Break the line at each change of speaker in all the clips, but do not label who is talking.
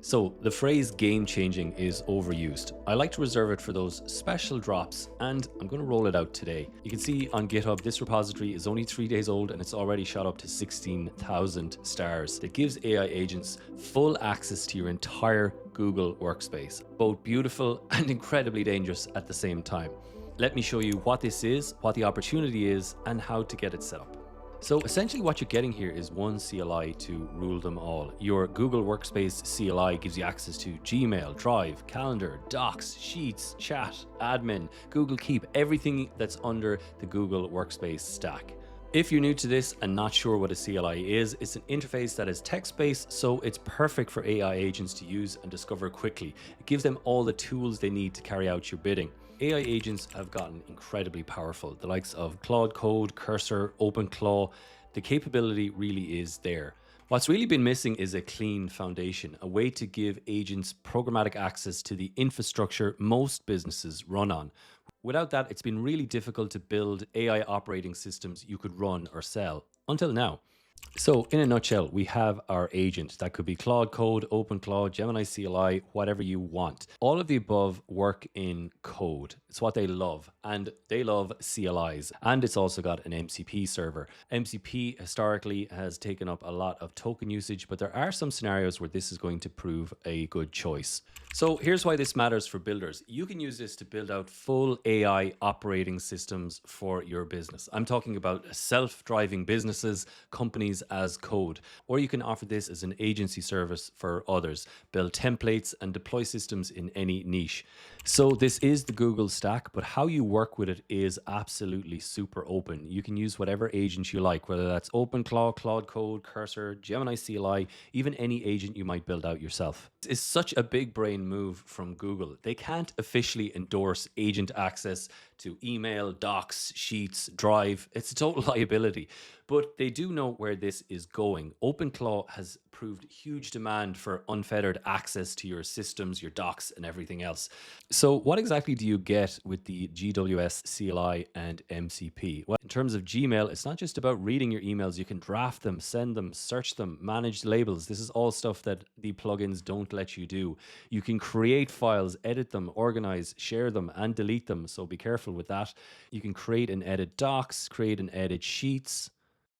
So the phrase game changing is overused. I like to reserve it for those special drops, and I'm going to roll it out today. You can see on GitHub, this repository is only 3 days old and it's already shot up to 16,000 stars. It gives AI agents full access to your entire Google Workspace, both beautiful and incredibly dangerous at the same time. Let me show you what this is, what the opportunity is, and how to get it set up. So essentially what you're getting here is one CLI to rule them all. Your Google Workspace CLI gives you access to Gmail, Drive, Calendar, Docs, Sheets, Chat, Admin, Google Keep, everything that's under the Google Workspace stack. If you're new to this and not sure what a CLI is, it's an interface that is text-based, so it's perfect for AI agents to use and discover quickly. It gives them all the tools they need to carry out your bidding. AI agents have gotten incredibly powerful. The likes of Claude Code, Cursor, OpenClaw, the capability really is there. What's really been missing is a clean foundation, a way to give agents programmatic access to the infrastructure most businesses run on. Without that, it's been really difficult to build AI operating systems you could run or sell, until now. So in a nutshell, we have our agent. That could be Claude Code, OpenClaw, Gemini CLI, whatever you want. All of the above work in code. It's what they love, and they love CLIs. And it's also got an MCP server. MCP historically has taken up a lot of token usage, but there are some scenarios where this is going to prove a good choice. So here's why this matters for builders. You can use this to build out full AI operating systems for your business. I'm talking about self-driving businesses, companies as code, or you can offer this as an agency service for others, build templates and deploy systems in any niche. So this is the Google stack, but how you work with it is absolutely super open. You can use whatever agent you like, whether that's OpenClaw, Claude Code, Cursor, Gemini CLI, even any agent you might build out yourself. It's such a big brain move from Google. They can't officially endorse agent access to email, docs, sheets, drive. It's a total liability, but they do know where this is going. OpenClaw has proved huge demand for unfettered access to your systems, your docs, and everything else. So what exactly do you get with the GWS CLI and MCP? Well, in terms of Gmail, it's not just about reading your emails. You can draft them, send them, search them, manage labels. This is all stuff that the plugins don't let you do. You can create files, edit them, organize, share them, and delete them. So be careful with that. You can create and edit docs, create and edit sheets.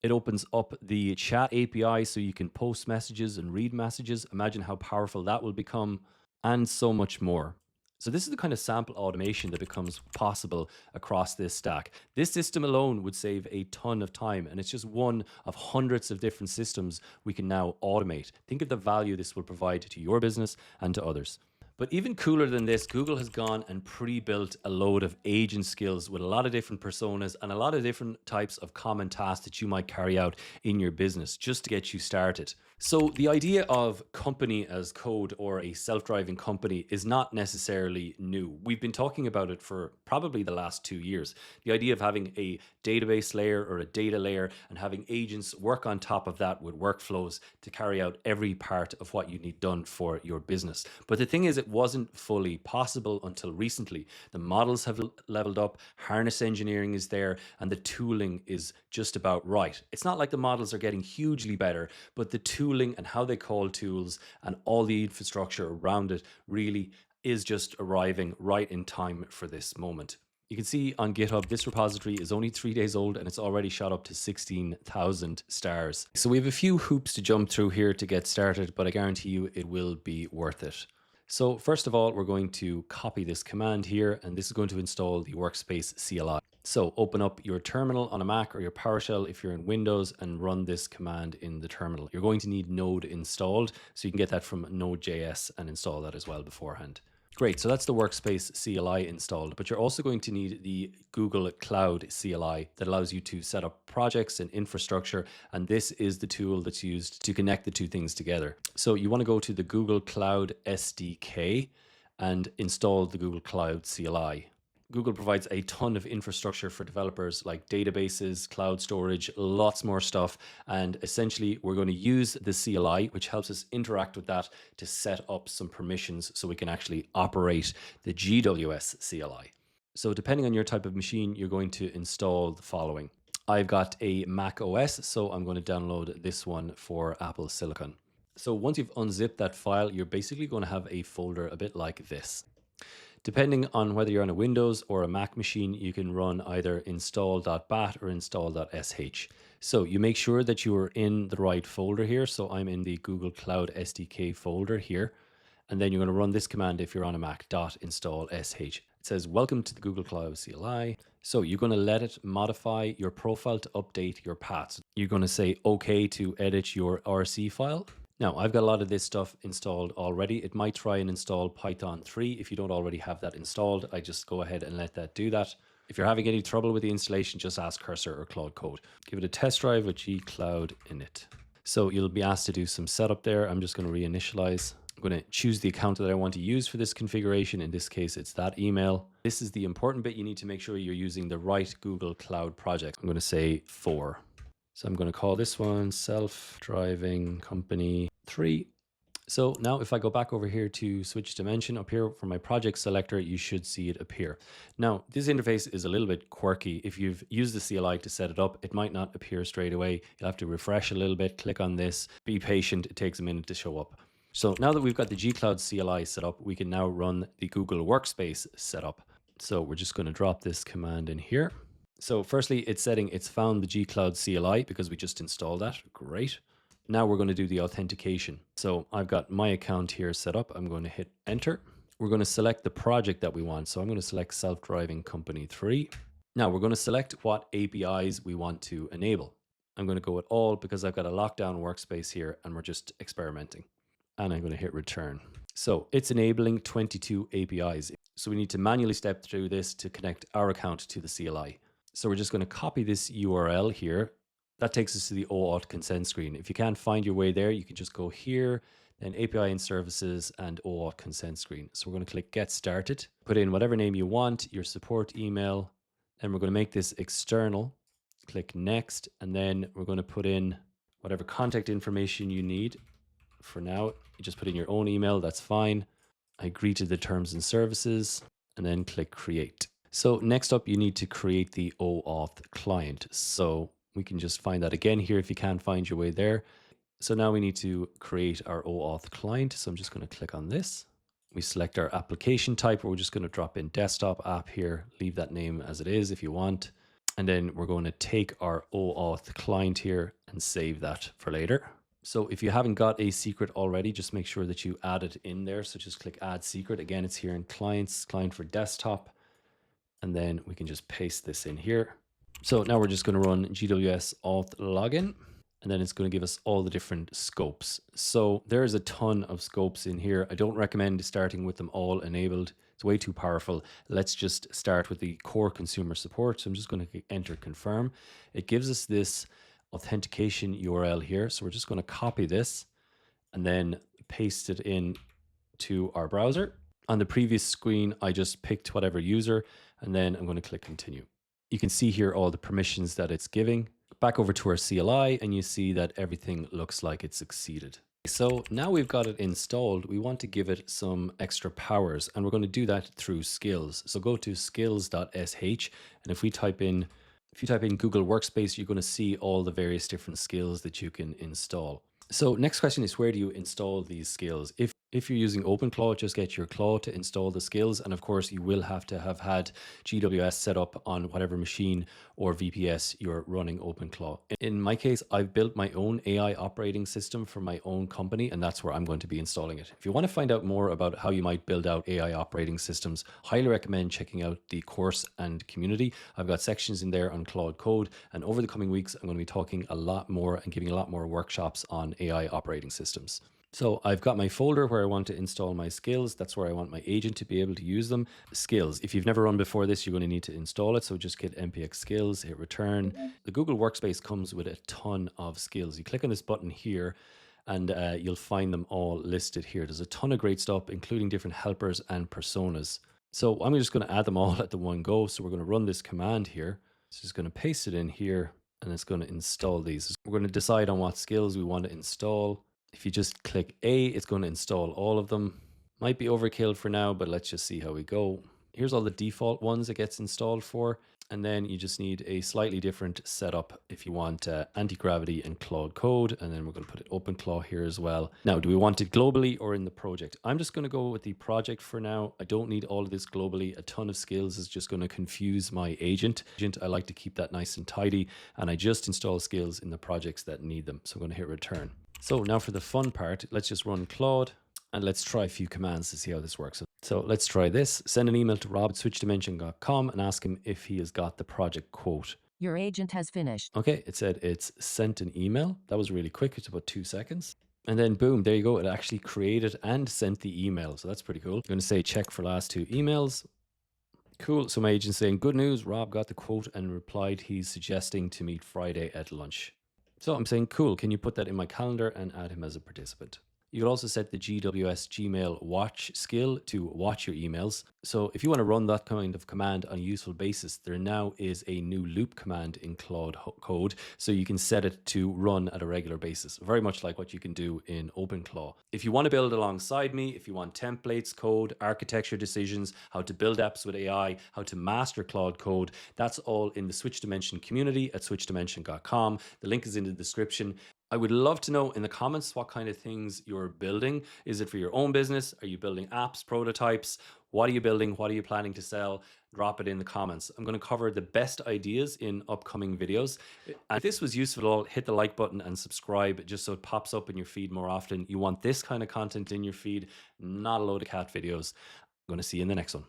It opens up the chat API so you can post messages and read messages. Imagine how powerful that will become, and so much more. So this is the kind of sample automation that becomes possible across this stack. This system alone would save a ton of time, and it's just one of hundreds of different systems we can now automate. Think of the value this will provide to your business and to others. But even cooler than this, Google has gone and pre-built a load of agent skills with a lot of different personas and a lot of different types of common tasks that you might carry out in your business just to get you started. So the idea of company as code or a self-driving company is not necessarily new. We've been talking about it for probably the last 2 years. The idea of having a database layer or a data layer and having agents work on top of that with workflows to carry out every part of what you need done for your business. But the thing is, it wasn't fully possible until recently. The models have leveled up, harness engineering is there, and the tooling is just about right. It's not like the models are getting hugely better, but the tooling and how they call tools and all the infrastructure around it really is just arriving right in time for this moment. You can see on GitHub, this repository is only 3 days old and it's already shot up to 16,000 stars. So we have a few hoops to jump through here to get started, but I guarantee you it will be worth it. So first of all, we're going to copy this command here, and this is going to install the Workspace CLI. So open up your terminal on a Mac or your PowerShell if you're in Windows and run this command in the terminal. You're going to need Node installed, so you can get that from Node.js and install that as well beforehand. Great, so that's the Workspace CLI installed, but you're also going to need the Google Cloud CLI that allows you to set up projects and infrastructure, and this is the tool that's used to connect the two things together. So you want to go to the Google Cloud SDK and install the Google Cloud CLI. Google provides a ton of infrastructure for developers like databases, cloud storage, lots more stuff. And essentially, we're going to use the CLI, which helps us interact with that to set up some permissions so we can actually operate the GWS CLI. So depending on your type of machine, you're going to install the following. I've got a Mac OS, so I'm going to download this one for Apple Silicon. So once you've unzipped that file, you're basically going to have a folder a bit like this. Depending on whether you're on a Windows or a Mac machine, you can run either install.bat or install.sh. So you make sure that you are in the right folder here. So I'm in the Google Cloud SDK folder here. And then you're going to run this command if you're on a Mac, .install.sh. It says, welcome to the Google Cloud CLI. So you're going to let it modify your profile to update your paths. You're going to say OK to edit your RC file. Now, I've got a lot of this stuff installed already. It might try and install Python 3. If you don't already have that installed, I just go ahead and let that do that. If you're having any trouble with the installation, just ask Cursor or Claude Code. Give it a test drive with gcloud init. So you'll be asked to do some setup there. I'm just going to reinitialize. I'm going to choose the account that I want to use for this configuration. In this case, it's that email. This is the important bit. You need to make sure you're using the right Google Cloud project. I'm going to say 4. So I'm going to call this one self-driving company 3. So now if I go back over here to switch dimension up here for my project selector, you should see it appear. Now, this interface is a little bit quirky. If you've used the CLI to set it up, it might not appear straight away. You'll have to refresh a little bit, click on this, be patient. It takes a minute to show up. So now that we've got the gcloud CLI set up, we can now run the Google Workspace setup. So we're just going to drop this command in here. So firstly, it's setting it's found the gcloud CLI because we just installed that. Great. Now we're going to do the authentication. So I've got my account here set up. I'm going to hit enter. We're going to select the project that we want. So I'm going to select self-driving company 3. Now we're going to select what APIs we want to enable. I'm going to go with all because I've got a lockdown workspace here and we're just experimenting. And I'm going to hit return. So it's enabling 22 APIs. So we need to manually step through this to connect our account to the CLI. So we're just going to copy this URL here. That takes us to the OAuth consent screen. If you can't find your way there, you can just go here, then API and services and OAuth consent screen. So we're going to click get started, put in whatever name you want, your support email, and we're going to make this external. Click next, and then we're going to put in whatever contact information you need. For now, you just put in your own email, that's fine. I agree to the terms and services, and then click create. So next up, you need to create the OAuth client. So we can just find that again here if you can't find your way there. So now we need to create our OAuth client. So I'm just going to click on this. We select our application type. We're just going to drop in desktop app here. Leave that name as it is if you want. And then we're going to take our OAuth client here and save that for later. So if you haven't got a secret already, just make sure that you add it in there. So just click add secret. Again, it's here in clients, client for desktop. And then we can just paste this in here. So now we're just going to run GWS auth login, and then it's going to give us all the different scopes. So there's a ton of scopes in here. I don't recommend starting with them all enabled. It's way too powerful. Let's just start with the core consumer support. So I'm just going to enter confirm. It gives us this authentication URL here. So we're just going to copy this and then paste it in to our browser. On the previous screen, I just picked whatever user, and then I'm going to click continue. You can see here all the permissions that it's giving. Back over to our CLI, and you see that everything looks like it's succeeded. So now we've got it installed, we want to give it some extra powers, and we're going to do that through skills. So go to skills.sh, and if you type in Google Workspace, you're going to see all the various different skills that you can install. So next question is, where do you install these skills? If you're using OpenClaw, just get your claw to install the skills. And of course, you will have to have had GWS set up on whatever machine or VPS you're running OpenClaw. In my case, I've built my own AI operating system for my own company, and that's where I'm going to be installing it. If you want to find out more about how you might build out AI operating systems, highly recommend checking out the course and community. I've got sections in there on Claude Code, and over the coming weeks, I'm going to be talking a lot more and giving a lot more workshops on AI operating systems. So I've got my folder where I want to install my skills. That's where I want my agent to be able to use them. Skills. If you've never run before this, you're going to need to install it. So just get npx skills, hit return. The Google Workspace comes with a ton of skills. You click on this button here and you'll find them all listed here. There's a ton of great stuff, including different helpers and personas. So I'm just going to add them all at the one go. So we're going to run this command here. So just going to paste it in here and it's going to install these. We're going to decide on what skills we want to install. If you just click A, it's going to install all of them. Might be overkill for now, but let's just see how we go. Here's all the default ones it gets installed for. And then you just need a slightly different setup if you want anti-gravity and Claude Code. And then we're going to put it OpenClaw here as well. Now, do we want it globally or in the project? I'm just going to go with the project for now. I don't need all of this globally. A ton of skills is just going to confuse my agent. I like to keep that nice and tidy. And I just install skills in the projects that need them. So I'm going to hit return. So now for the fun part, let's just run Claude. And let's try a few commands to see how this works. So let's try this. Send an email to Rob at switchdimension.com and ask him if he has got the project quote.
Your agent has finished.
Okay, it said it's sent an email. That was really quick. It's about 2 seconds. And then boom, there you go. It actually created and sent the email. So that's pretty cool. I'm going to say check for last 2 emails. Cool. So my agent's saying, good news, Rob got the quote and replied he's suggesting to meet Friday at lunch. So I'm saying, cool, can you put that in my calendar and add him as a participant? You can also set the GWS Gmail watch skill to watch your emails. So if you want to run that kind of command on a useful basis, there now is a new loop command in Claude Code. So you can set it to run at a regular basis, very much like what you can do in OpenClaw. If you want to build alongside me, if you want templates, code, architecture decisions, how to build apps with AI, how to master Claude Code, that's all in the Switch Dimension community at switchdimension.com. The link is in the description. I would love to know in the comments what kind of things you're building. Is it for your own business? Are you building apps, prototypes? What are you building? What are you planning to sell? Drop it in the comments. I'm going to cover the best ideas in upcoming videos. And if this was useful at all, hit the like button and subscribe just so it pops up in your feed more often. You want this kind of content in your feed, not a load of cat videos. I'm going to see you in the next one.